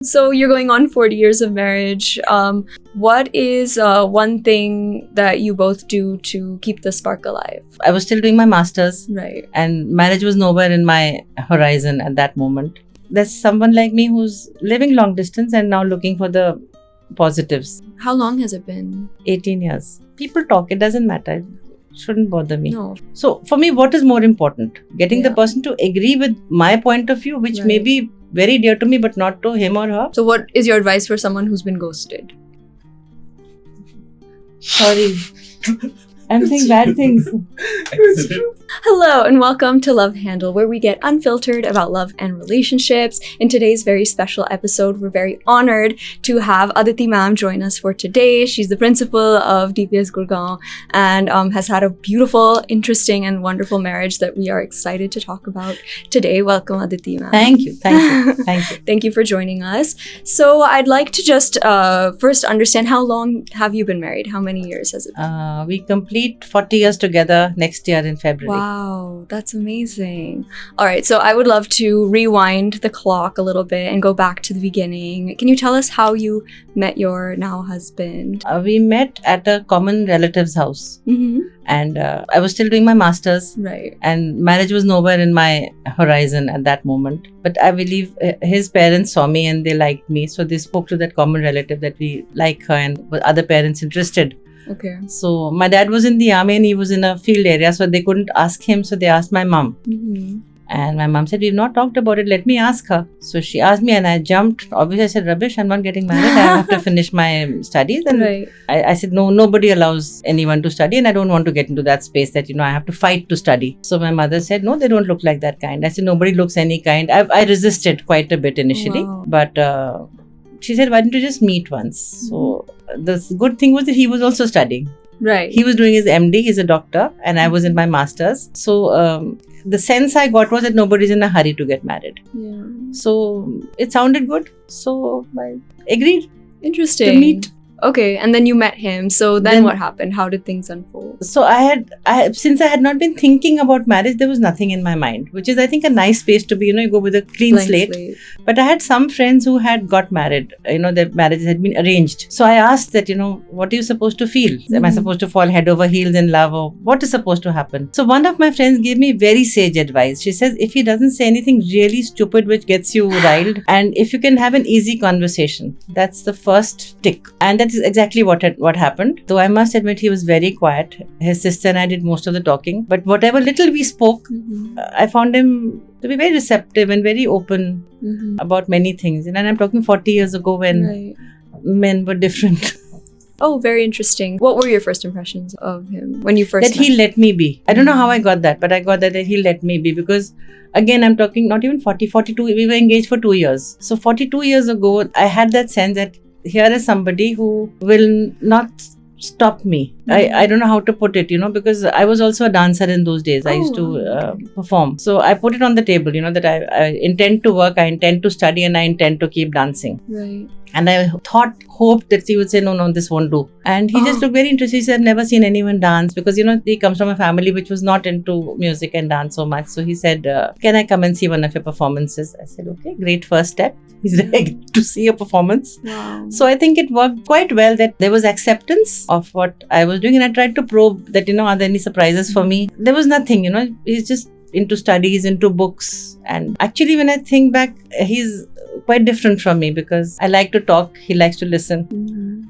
So you're going on 40 years of marriage. What is one thing that you both do to keep the spark alive? I was still doing my master's, Right. and marriage was nowhere in my horizon at that moment. There's someone like me who's living long distance and now looking for the positives. How long has it been? 18 years. People talk, it doesn't matter. It shouldn't bother me. No. So for me, what is more important? Getting the Yeah. person to agree with my point of view, which may Right. be very dear to me, but not to him or her. So what is your advice for someone who's been ghosted? Sorry. I'm saying bad things. Hello and welcome to Love Handle, where we get unfiltered about love and relationships. In today's very special episode, we're very honored to have Aditi ma'am join us for today. She's the principal of DPS Gurgaon and has had a beautiful, interesting and wonderful marriage that we are excited to talk about today. Welcome, Aditi ma'am. Thank you. Thank you. Thank you for joining us. So I'd like to just first understand, how long have you been married? How many years has it been? We complete 40 years together next year in February. Wow, that's amazing. All right, so I would love to rewind the clock a little bit and go back to the beginning. Can you tell us how you met your now husband? We met at a common relative's house, Mm-hmm. and I was still doing my master's, Right. and marriage was nowhere in my horizon at that moment. But I believe his parents saw me and they liked me, so they spoke to that common relative that we like her and were other parents interested. Okay. So my dad was in the army and he was in a field area, so they couldn't ask him, so they asked my mom. Mm-hmm. And my mom said, we've not talked about it, let me ask her. So she asked me and I jumped. Obviously I said, rubbish, I'm not getting married, I have to finish my studies. And Right. I said, no, nobody allows anyone to study and I don't want to get into that space that, I have to fight to study. So my mother said, no, they don't look like that kind. I said, nobody looks any kind. I resisted quite a bit initially, Wow. but she said, why don't you just meet once? So the good thing was that he was also studying. Right. He was doing his MD, he's a doctor, and I was in my master's. So the sense I got was that nobody's in a hurry to get married. Yeah. So it sounded good. So I agreed Interesting. to meet. Okay, and then you met him. So then Then- what happened? How did things unfold? So since I had not been thinking about marriage, there was nothing in my mind, which is I think a nice space to be, you go with a clean Blank slate. But I had some friends who had got married, their marriages had been arranged. So I asked that, what are you supposed to feel? Am I Mhm. supposed to fall head over heels in love, or what is supposed to happen? So one of my friends gave me very sage advice. She says, if he doesn't say anything really stupid which gets you riled, and if you can have an easy conversation, that's the first tick. And that is exactly what happened. Though I must admit he was very quiet. His sister and I did most of the talking. But whatever little we spoke, Mm-hmm. I found him to be very receptive and very open Mm-hmm. about many things. And I'm talking 40 years ago when Right. men were different. Oh, very interesting. What were your first impressions of him when you first That met he him? let me be. I don't know how I got that, but I got that he let me be, because again, I'm talking not even 40, 42. We were engaged for 2 years. So 42 years ago, I had that sense that here is somebody who will not stop me. I don't know how to put it, because I was also a dancer in those days. I used to okay. perform. So I put it on the table, that I intend to work, I intend to study, and I intend to keep dancing. Right. And I hoped that he would say, no, this won't do. And he just looked very interested. He said, I've never seen anyone dance, because, he comes from a family which was not into music and dance so much. So he said, can I come and see one of your performances? I said, okay, great first step. He's ready to see a performance. Wow. So I think it worked quite well, that there was acceptance of what I was doing. And I tried to probe that, are there any surprises for me? There was nothing, he's just into studies, into books. And actually, when I think back, he's quite different from me, because I like to talk, he likes to listen. Mm-hmm.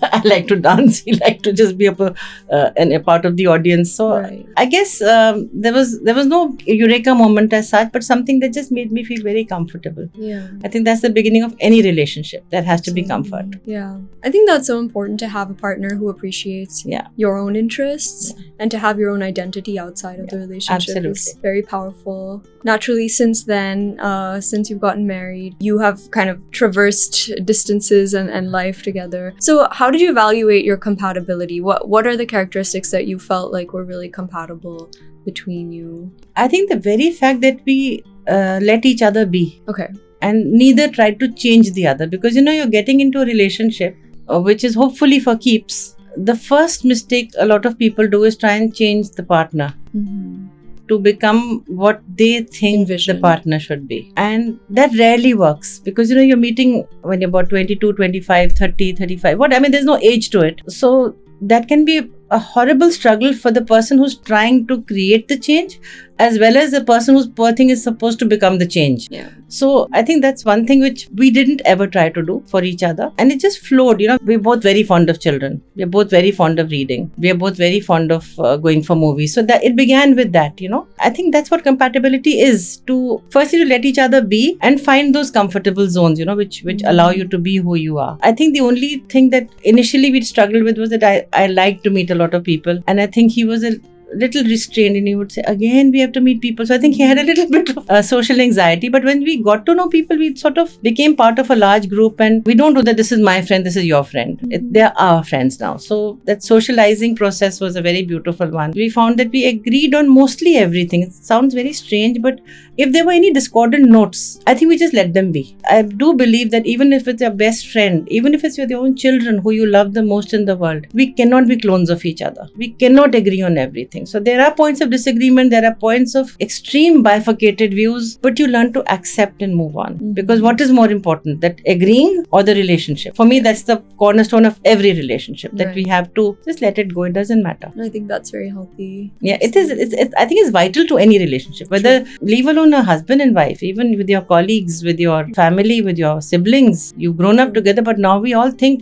I like to dance, he likes to just be a part of the audience. So Right. I guess there was no eureka moment as such, but something that just made me feel very comfortable. Yeah. I think that's the beginning of any relationship. There has to be comfort. Yeah. I think that's so important, to have a partner who appreciates Yeah. your own interests and to have your own identity outside of the relationship. absolutely. Is very powerful. Naturally, since then, since you've gotten married, you have kind of traversed distances and life together. So how did you evaluate your compatibility? What are the characteristics that you felt like were really compatible between you? I think the very fact that we let each other be, Okay. and neither tried to change the other, because you're getting into a relationship which is hopefully for keeps. The first mistake a lot of people do is try and change the partner Mm-hmm. to become what they think Envision. the partner should be. And that rarely works because, you're meeting when you're about 22, 25, 30, 35. There's no age to it. So that can be a horrible struggle for the person who's trying to create the change, as well as the person whose poor thing is supposed to become the change. Yeah. So I think that's one thing which we didn't ever try to do for each other. And it just flowed. We're both very fond of children. We're both very fond of reading. We're both very fond of going for movies. So that it began with that, I think that's what compatibility is. To firstly to let each other be and find those comfortable zones, which allow you to be who you are. I think the only thing that initially we struggled with was that I like to meet a lot of people. And I think he was a little restrained and he would say, again, we have to meet people. So I think he had a little bit of social anxiety. But when we got to know people, we sort of became part of a large group, and we don't do that. This is my friend, this is your friend. They're our friends now. So that socializing process was a very beautiful one. We found that we agreed on mostly everything. It sounds very strange, but if there were any discordant notes, I think we just let them be. I do believe that even if it's your best friend, even if it's your own children who you love the most in the world, we cannot be clones of each other. We cannot agree on everything. So there are points of disagreement, there are points of extreme bifurcated views, but you learn to accept and move on. Because what is more important, that agreeing or the relationship? For me, that's the cornerstone of every relationship, that we have to just let it go. It doesn't matter. I think that's very healthy. Yeah, it is. I think it's vital to any relationship, whether leave alone a husband and wife, even with your colleagues, with your family, with your siblings. You've grown up together, but now we all think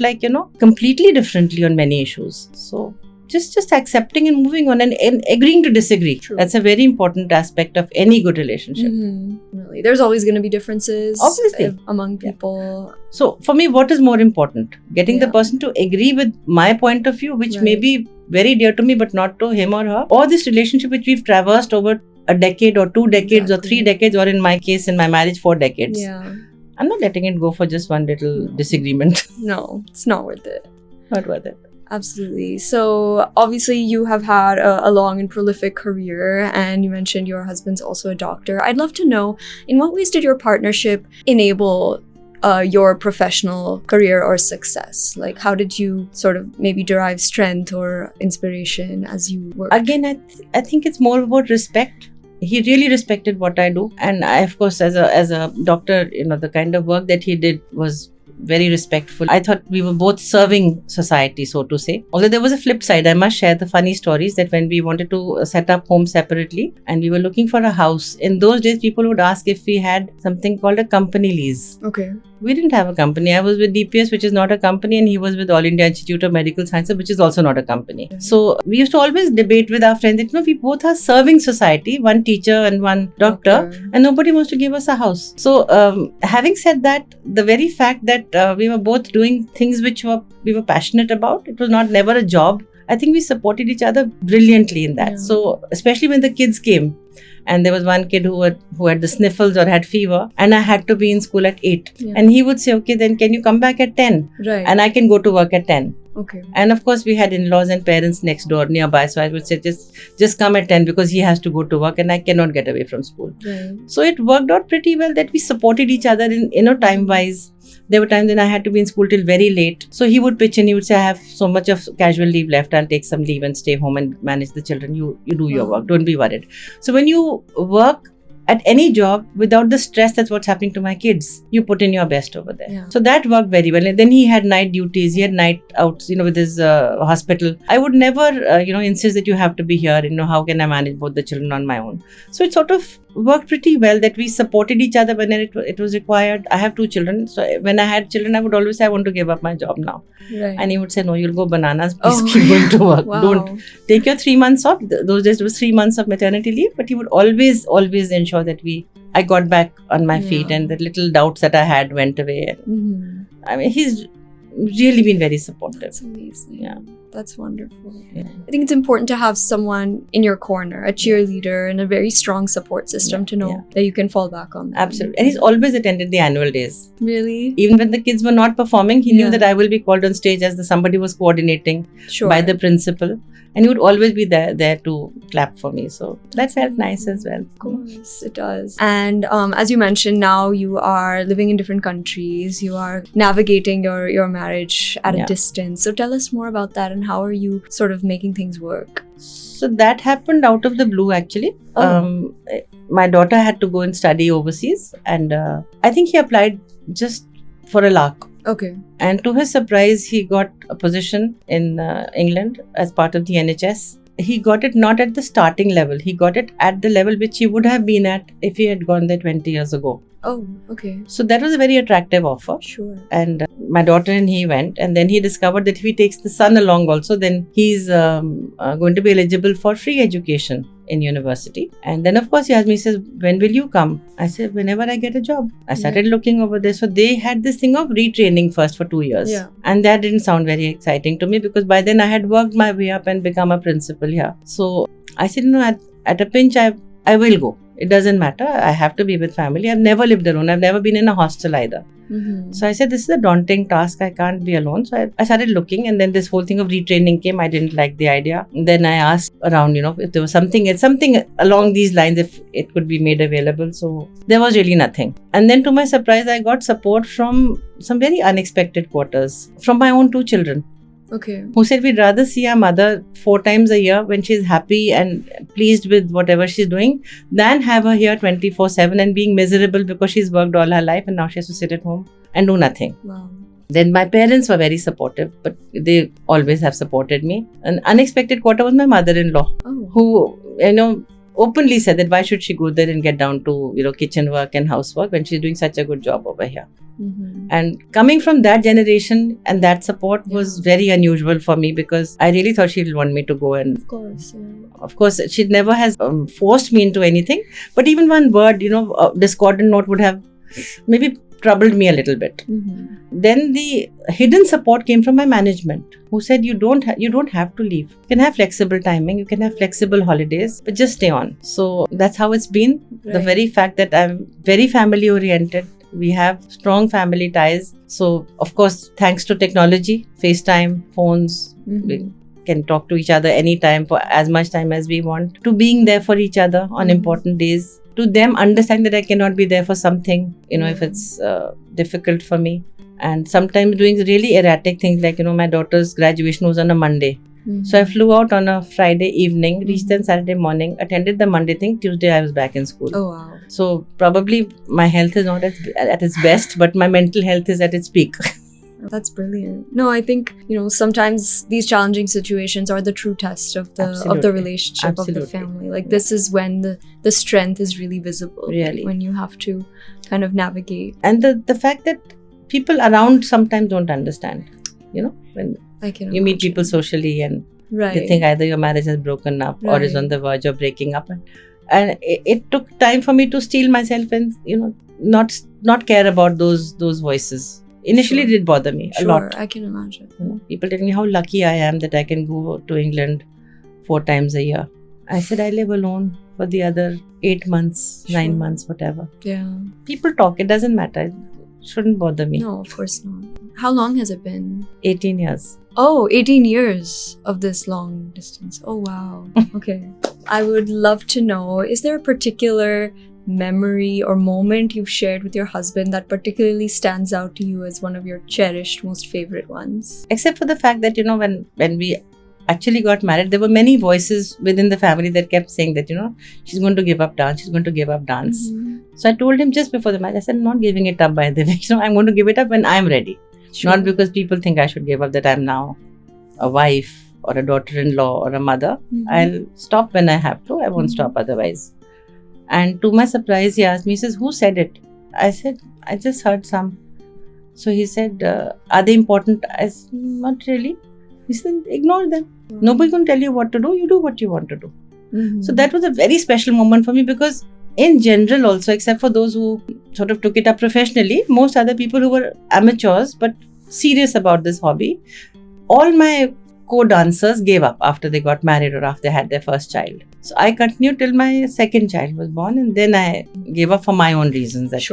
completely differently on many issues. So just accepting and moving on and agreeing to disagree. True. That's a very important aspect of any good relationship. Really, there's always going to be differences, obviously, among people. So for me, what is more important? Getting the person to agree with my point of view, which may be very dear to me, but not to him or her, or this relationship which we've traversed over a decade or 2 decades or 3 decades, or in my case, in my marriage, 4 decades. Yeah. I'm not letting it go for just one little disagreement. No, it's not worth it. Not worth it. Absolutely. So obviously you have had a long and prolific career, and you mentioned your husband's also a doctor. I'd love to know, in what ways did your partnership enable your professional career or success? Like, how did you sort of maybe derive strength or inspiration as you work? Again, I think it's more about respect. He really respected what I do, and I, of course, as a doctor, the kind of work that he did was very respectful. I thought we were both serving society, so to say. Although there was a flip side, I must share the funny stories that when we wanted to set up homes separately and we were looking for a house, in those days people would ask if we had something called a company lease. Okay. We didn't have a company. I was with DPS, which is not a company, and he was with All India Institute of Medical Sciences, which is also not a company. Mm-hmm. So we used to always debate with our friends that, we both are serving society, one teacher and one doctor, and nobody wants to give us a house. So having said that, the very fact that we were both doing things which we were passionate about, it was never a job. I think we supported each other brilliantly in that. Yeah. So especially when the kids came, and there was one kid who had the sniffles or had fever, and I had to be in school at 8. Yeah. And he would say, okay, then can you come back at 10? Right. And I can go to work at 10. Okay. And of course, we had in-laws and parents next door nearby. So I would say, just come at 10 because he has to go to work and I cannot get away from school. Right. So it worked out pretty well that we supported each other in time-wise. There were times when I had to be in school till very late. So he would pitch in, he would say, I have so much of casual leave left. I'll take some leave and stay home and manage the children. You do your work. Don't be worried. So when you work at any job without the stress, that's what's happening to my kids. You put in your best over there. Yeah. So that worked very well. And then he had night duties. He had night outs, with his hospital. I would never, insist that you have to be here. How can I manage both the children on my own? So it sort of worked pretty well that we supported each other when it was required. I have 2 children. So when I had children, I would always say, I want to give up my job now. Right. And he would say, no, you'll go bananas. Please keep going to work. Wow. Don't take your 3 months off. Those days it was 3 months of maternity leave. But he would always ensure that I got back on my feet, and the little doubts that I had went away. I mean, he's really been very supportive. That's amazing. Yeah. That's wonderful. Yeah. I think it's important to have someone in your corner, a cheerleader and a very strong support system to know that you can fall back on. Absolutely. And he's always attended the annual days. Really? Even when the kids were not performing, he knew that I will be called on stage as somebody was coordinating by the principal. And he would always be there to clap for me. So that felt nice as well. Of course, it does. And as you mentioned, now you are living in different countries. You are navigating your marriage at a distance. So tell us more about that, and how are you sort of making things work? So that happened out of the blue actually. My daughter had to go and study overseas, and I think he applied just for a lark. Okay. And to his surprise, he got a position in England as part of the NHS. He got it not at the starting level. He got it at the level which he would have been at if he had gone there 20 years ago. Oh, okay. So that was a very attractive offer. Sure. And my daughter and he went, and then he discovered that if he takes the son along also, then he's going to be eligible for free education in university. And then of course he asked me, he says, when will you come? I said, whenever I get a job. I started looking over there. So they had this thing of retraining first for 2 years. Yeah. And that didn't sound very exciting to me, because by then I had worked my way up and become a principal here. So I said, at a pinch, I will go. It doesn't matter. I have to be with family. I've never lived alone. I've never been in a hostel either. Mm-hmm. So I said, this is a daunting task. I can't be alone. So I started looking, and then this whole thing of retraining came. I didn't like the idea. Then I asked around, if there was something along these lines, if it could be made available. So there was really nothing. And then to my surprise, I got support from some very unexpected quarters, from my own 2 children. Okay. Who said we'd rather see our mother 4 times a year when she's happy and pleased with whatever she's doing than have her here 24/7 and being miserable because she's worked all her life and now she has to sit at home and do nothing. Wow. Then my parents were very supportive, but they always have supported me. An unexpected quarter was my mother-in-law, who, openly said that why should she go there and get down to, kitchen work and housework when she's doing such a good job over here. Mm-hmm. And coming from that generation and that support was very unusual for me, because I really thought she'd want me to go. And of course, she never has forced me into anything. But even one word, a discordant note would have maybe troubled me a little bit. Mm-hmm. Then the hidden support came from my management, who said you don't have to leave. You can have flexible timing, you can have flexible holidays, but just stay on. So that's how it's been. Right. The very fact that I'm very family oriented. We have strong family ties. So, of course, thanks to technology, FaceTime, phones, we can talk to each other anytime for as much time as we want. To being there for each other on important days. To them understand that I cannot be there for something, if it's difficult for me. And sometimes doing really erratic things like, my daughter's graduation was on a Monday. So I flew out on a Friday evening, reached them Saturday morning, attended the Monday thing. Tuesday I was back in school. Oh, wow. So probably my health is not at its best, but my mental health is at its peak. That's brilliant. No, I think, sometimes these challenging situations are the true test of the relationship of the family. Like this is when the strength is really visible. Really. When you have to kind of navigate. And the fact that people around sometimes don't understand, when you meet people socially and they think either your marriage has broken up or is on the verge of breaking up. And it took time for me to steel myself and, not care about those voices. Initially, it did bother me a lot. I can imagine. People tell me how lucky I am that I can go to England 4 times a year. I said I live alone for the other 8 months, 9 months, whatever. Yeah. People talk. It doesn't matter. It shouldn't bother me. No, of course not. How long has it been? 18 years. Oh, 18 years of this long distance. Oh, wow. Okay. I would love to know, is there a particular memory or moment you've shared with your husband that particularly stands out to you as one of your cherished, most favorite ones? Except for the fact that, when we actually got married, there were many voices within the family that kept saying that, she's going to give up dance, she's going to give up dance. Mm-hmm. So I told him just before the marriage, I said, I'm not giving it up, by the way. I'm going to give it up when I'm ready. Sure. Not because people think I should give up, that I'm now a wife or a daughter-in-law or a mother. Mm-hmm. I'll stop when I have to. I won't stop otherwise. And to my surprise, he asked me, he says, who said it? I said, I just heard some. So he said, are they important? I said, not really. He said, ignore them. Mm-hmm. Nobody's going to tell you what to do. You do what you want to do. Mm-hmm. So that was a very special moment for me, because in general also, except for those who sort of took it up professionally, most other people who were amateurs but serious about this hobby, all my co-dancers gave up after they got married or after they had their first child. So I continued till my second child was born, and then I gave up for my own reasons. That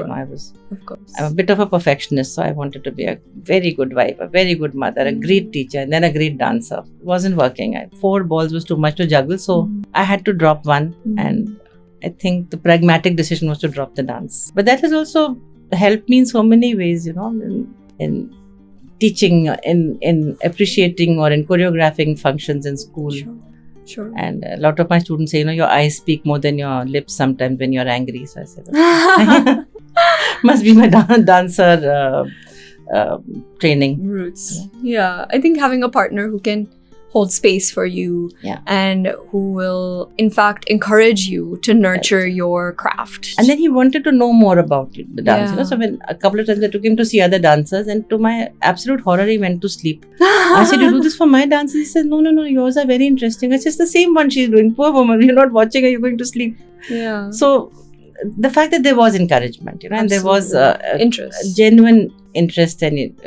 I'm a bit of a perfectionist, so I wanted to be a very good wife, a very good mother, a great teacher, and then a great dancer. It wasn't working. 4 balls was too much to juggle, so I had to drop one, and I think the pragmatic decision was to drop the dance. But that has also helped me in so many ways, in teaching, in appreciating or in choreographing functions in school. Sure. Sure. And a lot of my students say, your eyes speak more than your lips sometimes when you're angry. So I said, okay. Must be my dancer training. Roots. Yeah. I think having a partner who can hold space for you and who will, in fact, encourage you to nurture your craft. And then he wanted to know more about the dance. So when a couple of times I took him to see other dancers, and to my absolute horror, he went to sleep. I said, you do this for my dances? He said, no, yours are very interesting. I said, it's the same one she's doing. Poor woman, you're not watching her, you're going to sleep. Yeah. So the fact that there was encouragement, and there was interest, genuine interest, and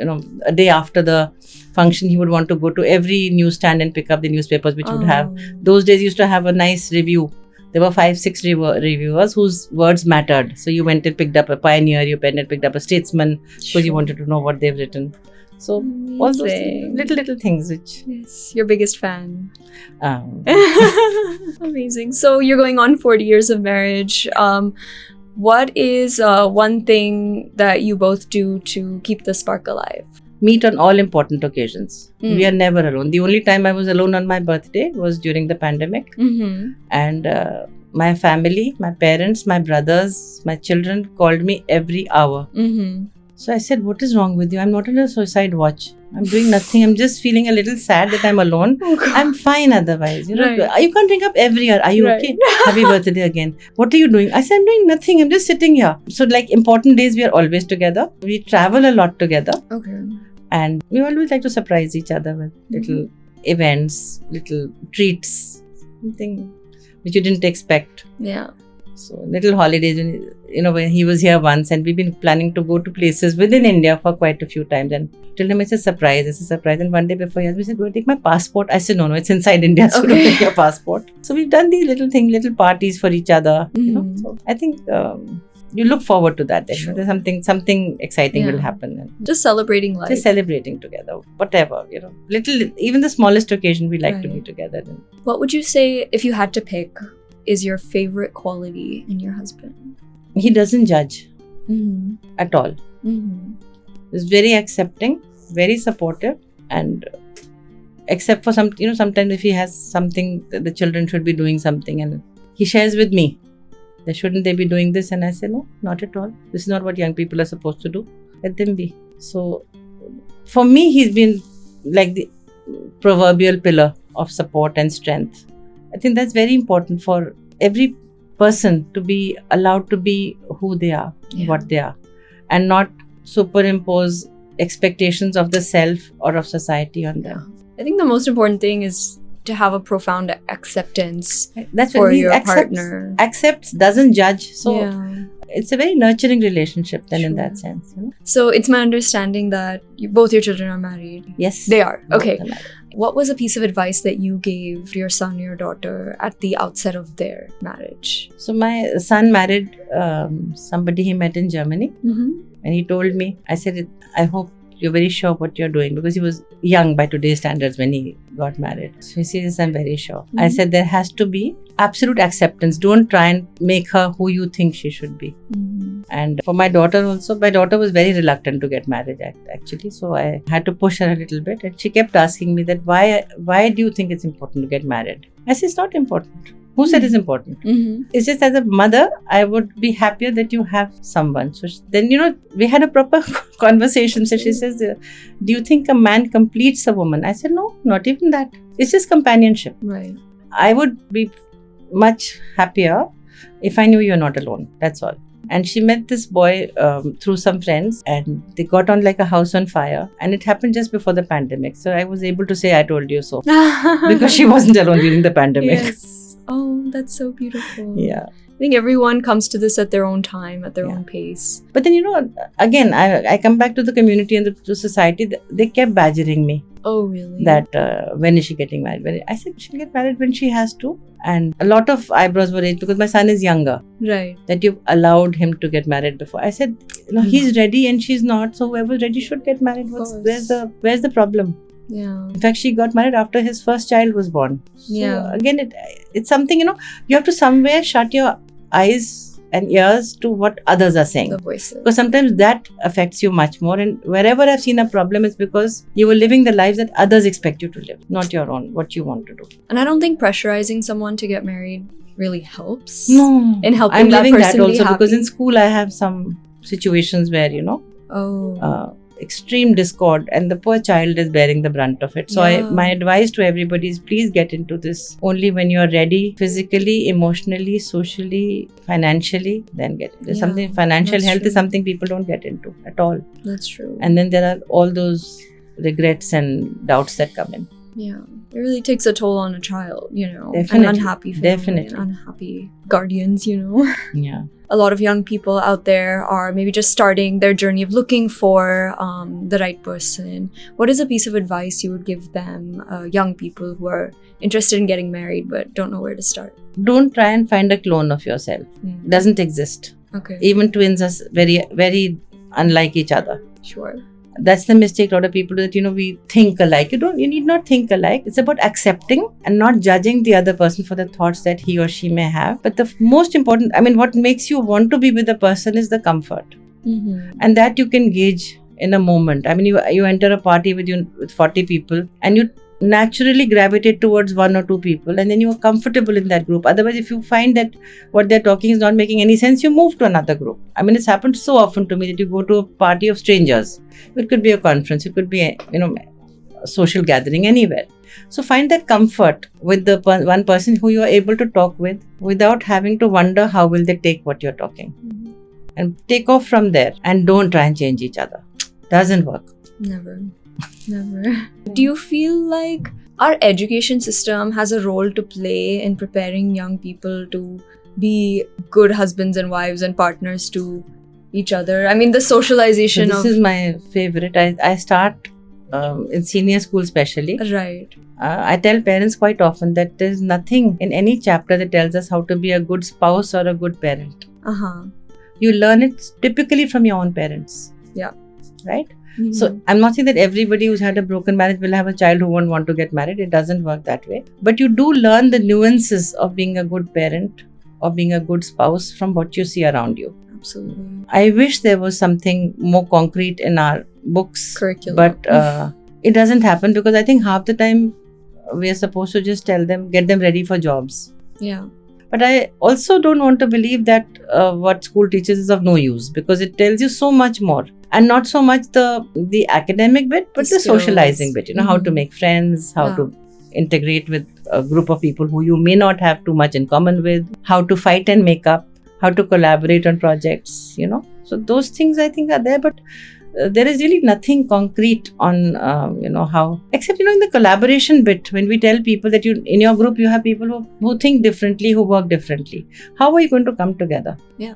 a day after the function, he would want to go to every newsstand and pick up the newspapers, which would have, those days used to have a nice review. There were 5-6 reviewers whose words mattered. So you went and picked up a Pioneer, you went and picked up a Statesman, because you wanted to know what they've written. So all those little things which... Yes, your biggest fan. Amazing. So you're going on 40 years of marriage. What is one thing that you both do to keep the spark alive? Meet on all important occasions. We are never alone. The only time I was alone on my birthday was during the pandemic. And my family, my parents, my brothers, my children called me every hour. So I said, what is wrong with you? I'm not on a suicide watch. I'm doing nothing. I'm just feeling a little sad that I'm alone. I'm fine otherwise. You can't ring up every hour. Are you okay? Happy birthday again. What are you doing? I said, I'm doing nothing. I'm just sitting here. So important days, we are always together. We travel a lot together. Okay. And we always like to surprise each other with little events, little treats, something which you didn't expect. Yeah. So little holidays, when he was here once, and we've been planning to go to places within India for quite a few times. And till him, it's a surprise. And one day before he asked me, he said, do I take my passport? I said, no, it's inside India, so don't take your passport. So we've done these little things, little parties for each other. So I think you look forward to that. Sure. There's something exciting will happen. Just celebrating life. Just celebrating together, whatever, even the smallest occasion we like to be together. What would you say, if you had to pick, is your favorite quality in your husband? He doesn't judge at all. He's very accepting, very supportive, and except for sometimes if he has something, the children should be doing something, and he shares with me. Shouldn't they be doing this? And I say, no, not at all. This is not what young people are supposed to do. Let them be. So for me, he's been like the proverbial pillar of support and strength. I think that's very important for every person to be allowed to be who they are, what they are, and not superimpose expectations of the self or of society on them. I think the most important thing is to have a profound acceptance That's for your partner. Accepts, doesn't judge. So it's a very nurturing relationship then in that sense. So it's my understanding that both your children are married. Yes. They are. Okay. What was a piece of advice that you gave your son or your daughter at the outset of their marriage? So my son married somebody he met in Germany. And he told me, I said, I hope you're very sure what you're doing, because he was young by today's standards when he got married. So he says, I'm very sure. I said, there has to be absolute acceptance. Don't try and make her who you think she should be. And for my daughter also, my daughter was very reluctant to get married actually. So I had to push her a little bit, and she kept asking me that, why do you think it's important to get married? I said, it's not important. Who said it's important? It's just, as a mother, I would be happier that you have someone. So then, we had a proper conversation. So she says, do you think a man completes a woman? I said, no, not even that. It's just companionship. Right. I would be much happier if I knew you're not alone. That's all. And she met this boy through some friends, and they got on like a house on fire. And it happened just before the pandemic. So I was able to say, I told you so. Because she wasn't alone during the pandemic. Yes. Oh, that's so beautiful. Yeah. I think everyone comes to this at their own time, at their own pace. But then, again, I come back to the community and to society. They kept badgering me. Oh, really? That when is she getting married? I said she'll get married when she has to. And a lot of eyebrows were raised because my son is younger. Right. That you've allowed him to get married before. I said, he's ready and she's not. So whoever's ready should get married. Where's the problem? Yeah. In fact, she got married after his first child was born. So again, it's something, you have to somewhere shut your eyes and ears to what others are saying. The voices. Because sometimes that affects you much more. And wherever I've seen a problem, it's because you were living the lives that others expect you to live, not your own, what you want to do. And I don't think pressurizing someone to get married really helps. No. In helping I'm that living person that be also happy. because in school I have some situations where, extreme discord and the poor child is bearing the brunt of it. So my advice to everybody is please get into this only when you're ready, physically, emotionally, socially, financially, then get into something. Financial health is something people don't get into at all. That's true. And then there are all those regrets and doubts that come in. Yeah, it really takes a toll on a child, Definitely. an unhappy family, Definitely. and unhappy guardians, Yeah. A lot of young people out there are maybe just starting their journey of looking for the right person. What is a piece of advice you would give them, young people who are interested in getting married but don't know where to start? Don't try and find a clone of yourself. Doesn't exist. Okay. Even twins are very, very unlike each other. Sure. That's the mistake a lot of people do, that we think alike. You need not think alike. It's about accepting and not judging the other person for the thoughts that he or she may have. But the most important, what makes you want to be with the person is the comfort. And that you can gauge in a moment. You enter a party with 40 people and you naturally gravitate towards one or two people, and then you are comfortable in that group. Otherwise, if you find that what they're talking is not making any sense, you move to another group. It's happened so often to me that you go to a party of strangers. It could be a conference, it could be a social gathering, anywhere. So find that comfort with the one person who you are able to talk with without having to wonder how will they take what you're talking. And take off from there and don't try and change each other. Doesn't work. Never. Do you feel like our education system has a role to play in preparing young people to be good husbands and wives and partners to each other? The socialization This is my favorite. I start in senior school especially. Right. I tell parents quite often that there's nothing in any chapter that tells us how to be a good spouse or a good parent. You learn it typically from your own parents. Yeah. Right? So I'm not saying that everybody who's had a broken marriage will have a child who won't want to get married. It doesn't work that way. But you do learn the nuances of being a good parent or being a good spouse from what you see around you. Absolutely. I wish there was something more concrete in our books. Curriculum. But it doesn't happen because I think half the time we are supposed to just tell them, get them ready for jobs. Yeah. But I also don't want to believe that what school teaches is of no use, because it tells you so much more. And not so much the academic bit, but the socializing bit. How to make friends, how to integrate with a group of people who you may not have too much in common with, how to fight and make up, how to collaborate on projects, So those things I think are there, but there is really nothing concrete on, how, except, in the collaboration bit, when we tell people that in your group, you have people who think differently, who work differently. How are you going to come together? Yeah.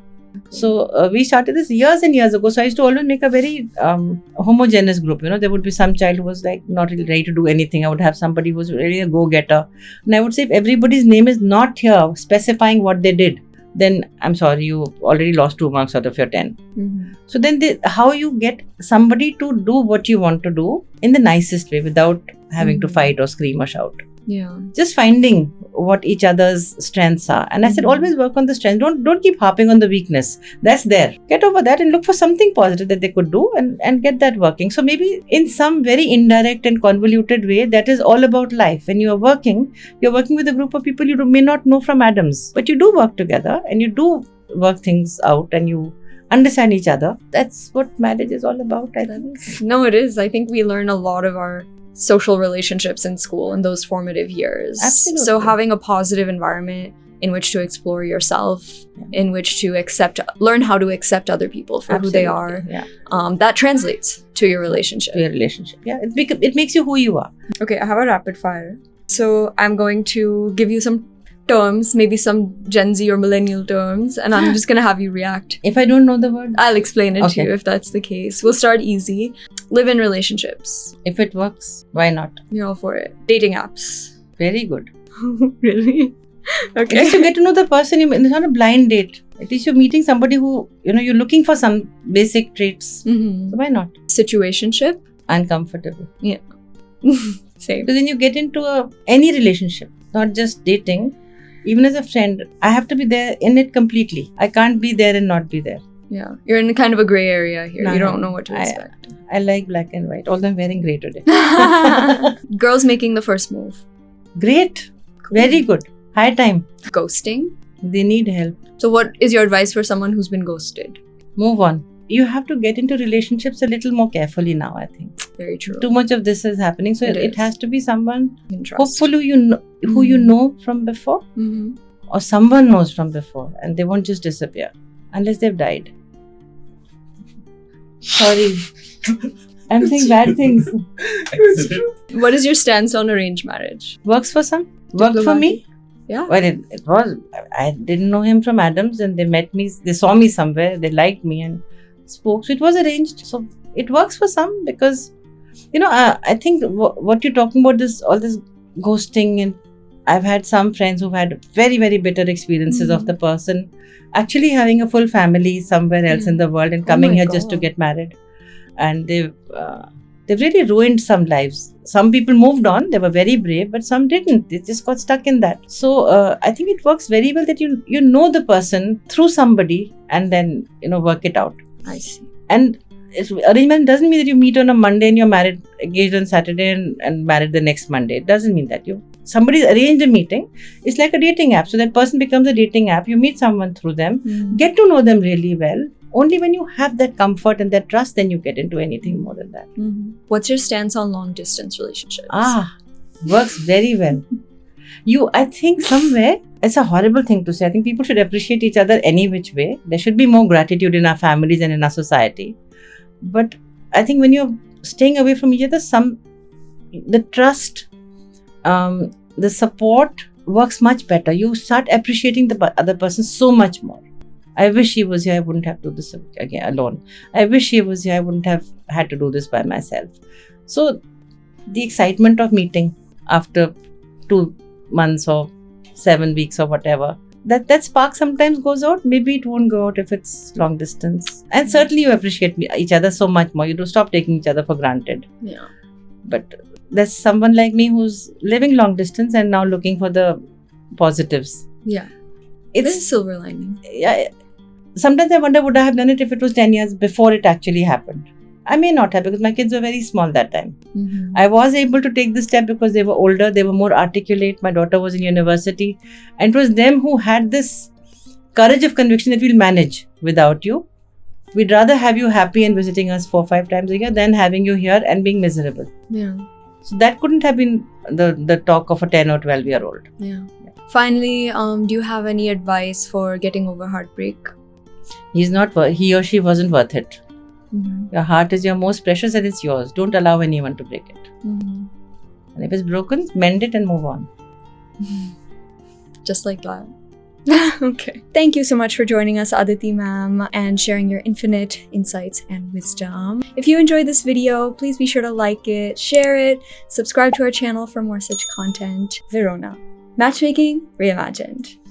So we started this years and years ago. So I used to always make a very homogeneous group. There would be some child who was like not really ready to do anything. I would have somebody who was really a go-getter. And I would say if everybody's name is not here specifying what they did, then I'm sorry, you already lost 2 marks out of your 10. So then how you get somebody to do what you want to do in the nicest way without having to fight or scream or shout. Yeah. Just finding what each other's strengths are. And I said, always work on the strength. Don't keep harping on the weakness. That's there. Get over that and look for something positive that they could do and get that working. So maybe in some very indirect and convoluted way, that is all about life. When you're working with a group of people you may not know from Adams, but you do work together and you do work things out and you understand each other. That's what marriage is all about, I think. No, it is. I think we learn a lot of our social relationships in school in those formative years. Absolutely. So having a positive environment in which to explore yourself, in which to learn how to accept other people for who they are, that translates to your relationship. Yeah, it makes you who you are. Okay, I have a rapid fire. So I'm going to give you some terms, maybe some Gen Z or millennial terms, and I'm just going to have you react. If I don't know the word, I'll explain it to you if that's the case. We'll start easy. Live-in relationships. If it works, why not? You're all for it. Dating apps. Very good. Really? Okay. At least you get to know the person. It's not a blind date. At least you're meeting somebody who, you're looking for some basic traits. So why not? Situationship. Uncomfortable. Yeah. Same. So then you get into any relationship, not just dating. Even as a friend, I have to be there in it completely. I can't be there and not be there. Yeah. You're in kind of a gray area here. No, You don't know what to expect. I like black and white, although I'm wearing grey today. Girls making the first move. Great. Very good. High time. Ghosting. They need help. So what is your advice for someone who's been ghosted? Move on. You have to get into relationships a little more carefully now, I think. Very true. Too much of this is happening. So it is. has to be someone You can trust. hopefully you know, who you know from before, Mm-hmm. or someone knows from before, and they won't just disappear unless they've died. Sorry. I'm saying bad things. What is your stance on arranged marriage? Works for some. Worked for me. Yeah. Well, it was. I didn't know him from Adams, and they met me. They saw me somewhere. They liked me and spoke. So it was arranged. So it works for some because, I think what you're talking about is all this ghosting, and I've had some friends who've had very, very bitter experiences of the person actually having a full family somewhere else in the world and coming here just to get married, and they've really ruined some lives. Some people moved on, they were very brave, but some didn't. They just got stuck in that. So I think it works very well that you know the person through somebody and then work it out. I see. And arrangement doesn't mean that you meet on a Monday and you're married, engaged on Saturday and married the next Monday. It doesn't mean that. Somebody's arranged a meeting. It's like a dating app. So that person becomes a dating app. You meet someone through them, get to know them really well. Only when you have that comfort and that trust, then you get into anything more than that. Mm-hmm. What's your stance on long distance relationships? Works very well. I think somewhere, it's a horrible thing to say. I think people should appreciate each other any which way. There should be more gratitude in our families and in our society. But I think when you're staying away from each other, the trust, the support works much better. You start appreciating the other person so much more. I wish he was here, I wouldn't have to do this again alone. I wish he was here, I wouldn't have had to do this by myself. So the excitement of meeting after 2 months or 7 weeks or whatever, that spark sometimes goes out. Maybe it won't go out if it's long distance. And certainly you appreciate each other so much more. You do stop taking each other for granted. Yeah. But there's someone like me who's living long distance and now looking for the positives. Yeah. It's a silver lining. Yeah. Sometimes I wonder, would I have done it if it was 10 years before it actually happened? I may not have, because my kids were very small that time. Mm-hmm. I was able to take this step because they were older, they were more articulate. My daughter was in university, and it was them who had this courage of conviction that we'll manage without you. We'd rather have you happy and visiting us 4 or 5 times a year than having you here and being miserable. Yeah. So that couldn't have been the talk of a 10 or 12-year-old. Yeah. Finally, do you have any advice for getting over heartbreak? He or she wasn't worth it. Mm-hmm. Your heart is your most precious and it's yours. Don't allow anyone to break it. Mm-hmm. And if it's broken, mend it and move on. Just like that. Okay. Thank you so much for joining us, Aditi ma'am, and sharing your infinite insights and wisdom. If you enjoyed this video, please be sure to like it, share it, subscribe to our channel for more such content. Verona. Matchmaking reimagined.